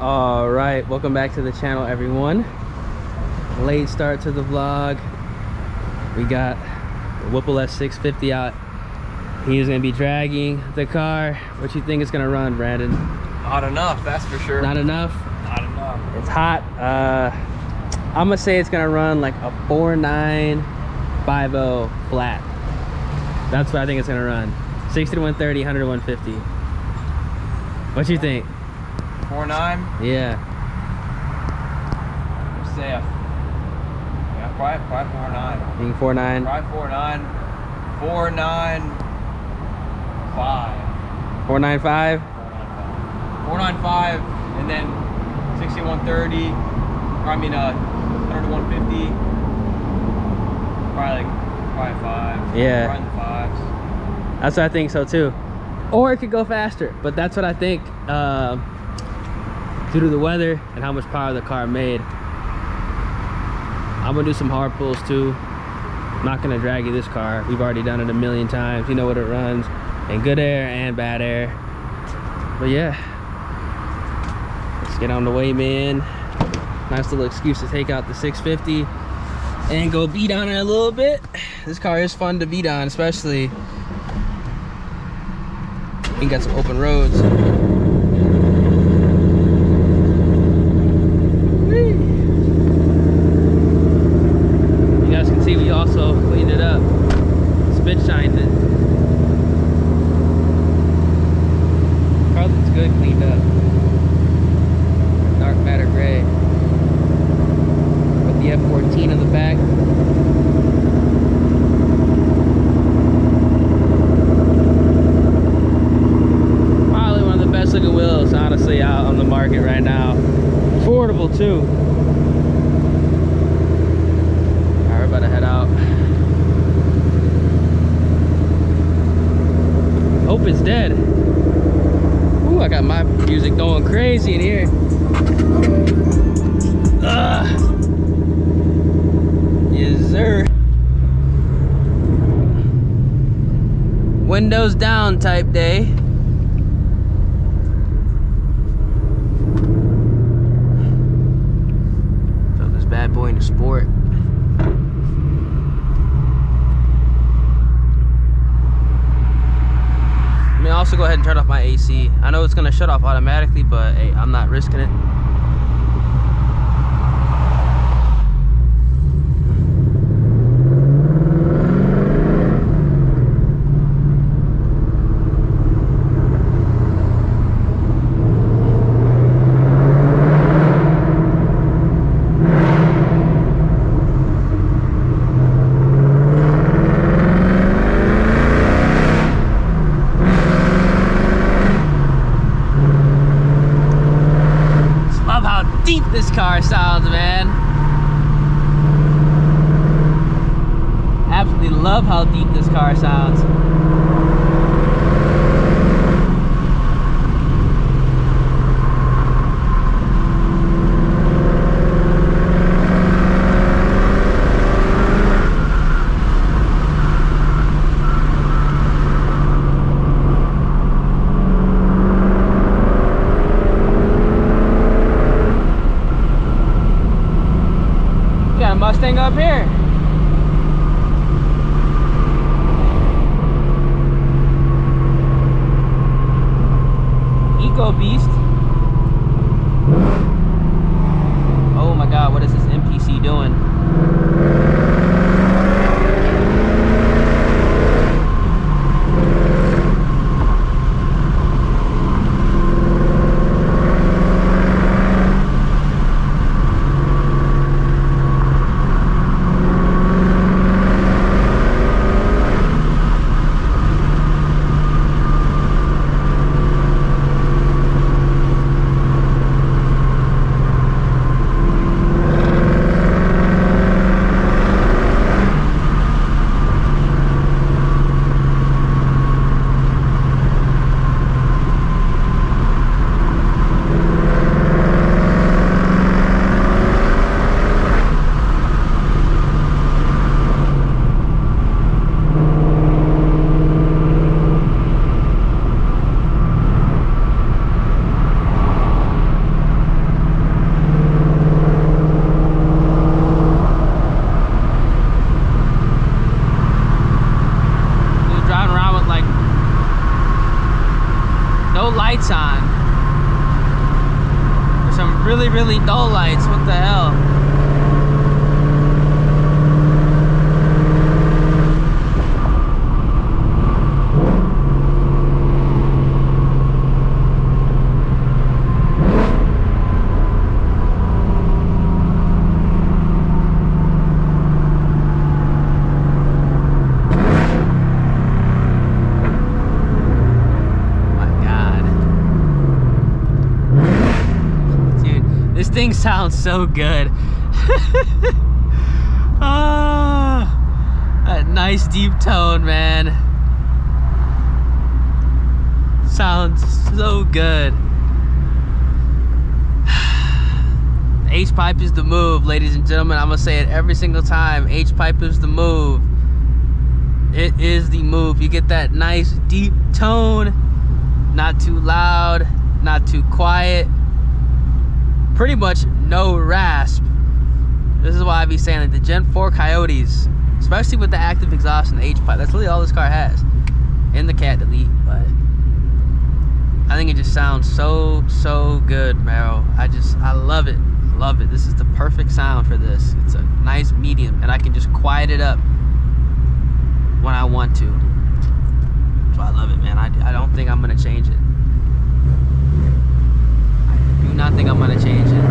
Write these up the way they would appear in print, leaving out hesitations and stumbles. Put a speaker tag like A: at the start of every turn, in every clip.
A: All right, welcome back to the channel, everyone. Late start to the vlog. We got the Whipple S650 out. He's gonna be dragging the car. What you think it's gonna run, Brandon?
B: Not enough, that's for sure.
A: Not enough?
B: Not enough.
A: It's hot. I'm gonna say it's gonna run like a 4950 flat. That's what I think it's gonna run. 60 to 130, 100 to 150. What you think?
B: 4.9?
A: Yeah.
B: Let's say probably 4.9.
A: You think 4.9?
B: Probably 4.9. 4.95.
A: 4.95?
B: 4.95, and then 60 to 130. I mean, 100 to 150. Probably 5.
A: Yeah.
B: Probably in the 5s.
A: That's what I think so too. Or it could go faster, but that's what I think due to the weather and how much power the car made. I'm gonna do some hard pulls too. I'm not gonna drag you this car. We've already done it a million times. You know what it runs in good air and bad air. But yeah, let's get on the way, man. Nice little excuse to take out the 650 and go beat on it a little bit. This car is fun to beat on, especially you got some open roads. You guys can see we also cleaned it up, spit shined it. Car looks good cleaned up. Dark matter gray with the F14 on the back. Looking wheels honestly out on the market right now. Affordable too. Alright, we're about to head out. Hope it's dead. Ooh, I got my music going crazy in here. Yes, sir. Windows down type day. Boy into sport. I mean, also go ahead and turn off my AC. I know it's gonna shut off automatically, but hey, I'm not risking it. Deep this car sounds, man. Absolutely love how deep this car sounds. Mustang up here. Eco Beast. Oh my God, what is this MPC doing? really, really dull lights. What the hell? Thing sounds so good. That nice deep tone, man. Sounds so good. H-pipe is the move, ladies and gentlemen. I'm gonna say it every single time. H-pipe is the move. It is the move. You get that nice deep tone, not too loud, not too quiet. Pretty much no rasp. This is why I be saying like the Gen 4 Coyotes, especially with the active exhaust and the H-pipe, that's really all this car has. And the cat delete, but I think it just sounds so good, Mero. I love it. Love it. This is the perfect sound for this. It's a nice medium, and I can just quiet it up when I want to. So I love it, man. I don't think I'm gonna change it. I do not think I'm gonna change it.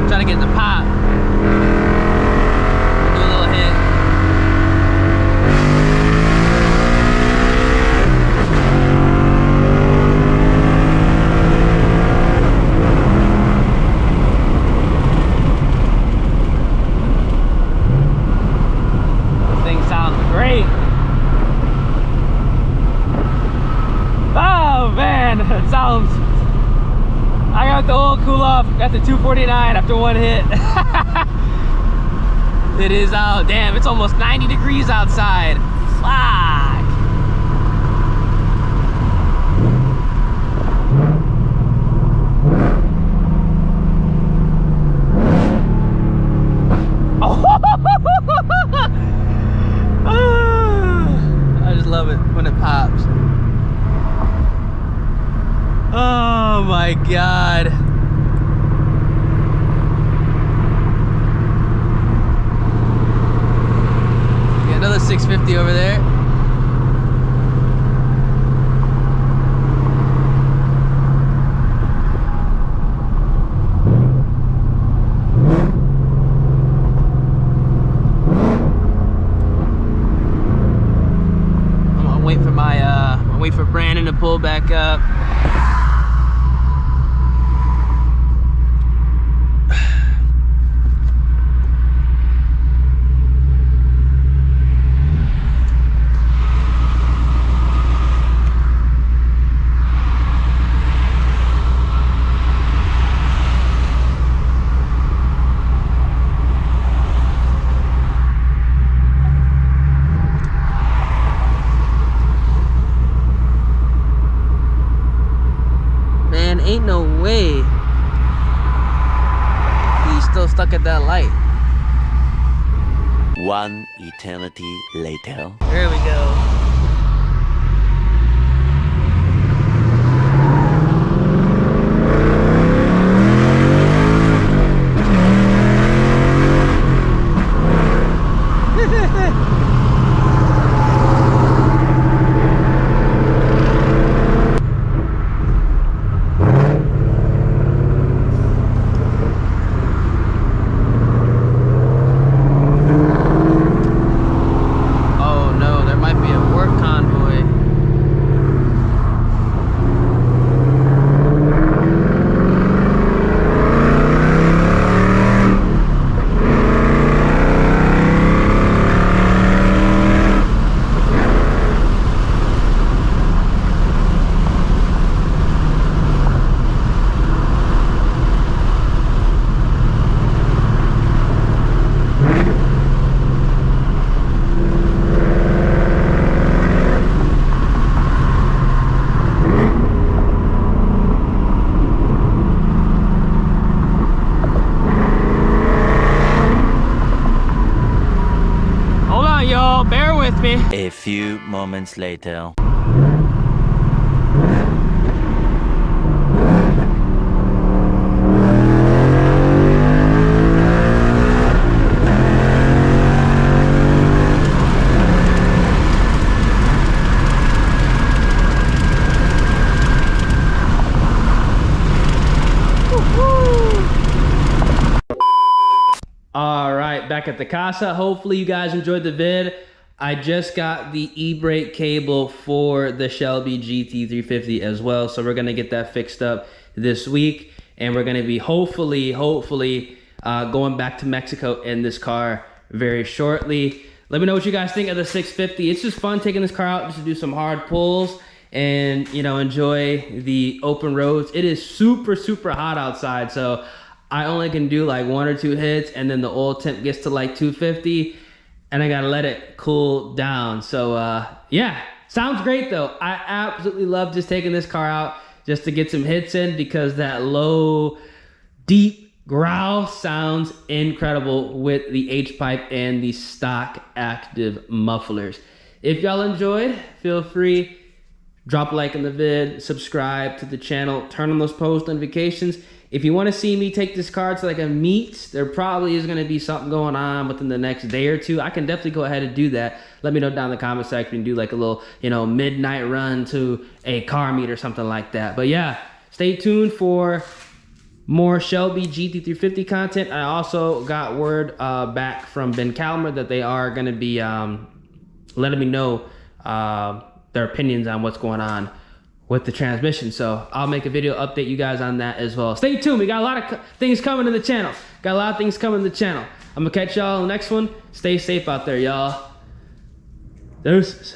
A: Trying to get the pop. Do a little hit. This thing sounds great. Oh man, it sounds. I got the oil cool off, got the 249 after one hit. It is out, damn, it's almost 90 degrees outside. Fuck. Oh. I just love it when it pops. Oh my God. Got another 650 over there. I'm gonna wait for wait for Brandon to pull back up. Ain't no way he's still stuck at that light.
C: One eternity later.
A: There we go. me?
C: A few moments later.
A: All right, back at the casa. Hopefully you guys enjoyed the vid. I just got the e-brake cable for the Shelby GT350 as well, so we're gonna get that fixed up this week, and we're gonna be hopefully going back to Mexico in this car very shortly. Let me know what you guys think of the 650. It's just fun taking this car out just to do some hard pulls and, you know, enjoy the open roads. It is super hot outside, so I only can do like 1 or 2 hits, and then the oil temp gets to like 250, and I gotta let it cool down. So yeah, sounds great though. I absolutely love just taking this car out just to get some hits in, because that low, deep growl sounds incredible with the H-pipe and the stock active mufflers. If y'all enjoyed, feel free, drop a like in the vid, subscribe to the channel, turn on those post notifications. If you want to see me take this car to like a meet, there probably is going to be something going on within the next day or two. I can definitely go ahead and do that. Let me know down in the comment section and do like a little, you know, midnight run to a car meet or something like that. But yeah, stay tuned for more Shelby GT350 content. I also got word back from Ben Calmer that they are going to be letting me know their opinions on what's going on with the transmission. So I'll make a video update you guys on that as well. Stay tuned. We got a lot of things coming to the channel. I'm gonna catch y'all in the next one. Stay safe out there, y'all. Deuces.